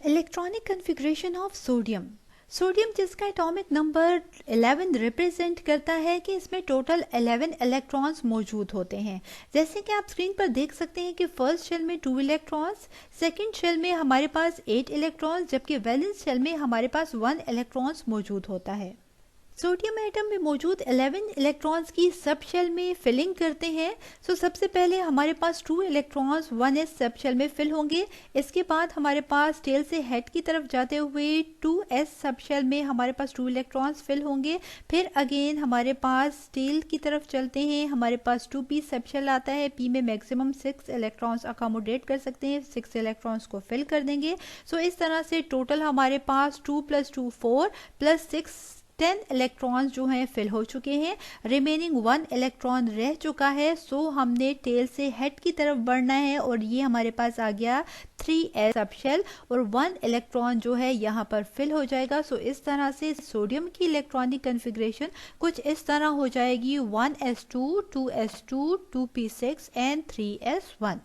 Electronic configuration of sodium. Sodium जिसका atomic number 11 represent करता है कि इसमें टोटल 11 इलेक्ट्रॉन्स मौजूद होते हैं। जैसे कि आप स्क्रीन पर देख सकते हैं कि फर्स्ट शेल में 2 इलेक्ट्रॉन्स, सेकंड शेल में हमारे पास 8 इलेक्ट्रॉन्स, जबकि वैलेंस शेल में हमारे पास 1 इलेक्ट्रॉन्स मौजूद होता है। सोडियम एटम में मौजूद 11 इलेक्ट्रॉन्स की सब शेल में फिलिंग करते हैं। सबसे पहले हमारे पास 2 इलेक्ट्रॉन्स 1s सब शेल में फिल होंगे। इसके बाद हमारे पास टेल से हेड की तरफ जाते हुए 2s सब शेल में हमारे पास 2 इलेक्ट्रॉन्स फिल होंगे। फिर अगेन हमारे पास टेल की तरफ चलते हैं, हमारे पास 2p सब शेल आता है। p में मैक्सिमम 6 इलेक्ट्रॉन्स अकोमोडेट कर सकते हैं, 6 इलेक्ट्रॉन्स को फिल कर देंगे। इस तरह से टोटल हमारे पास 2 + 2 4 + 6 10 इलेक्ट्रॉन्स जो हैं फिल हो चुके हैं। रिमेनिंग 1 इलेक्ट्रॉन रह चुका है। हमने टेल से हेड की तरफ बढ़ना है और ये हमारे पास आ गया 3s सब शेल और 1 इलेक्ट्रॉन जो है यहाँ पर फिल हो जाएगा। इस तरह से सोडियम की इलेक्ट्रॉनिक कन्फिग्रेशन कुछ इस तरह हो जाएगी 1s2 2s2 2p6 and 3s1।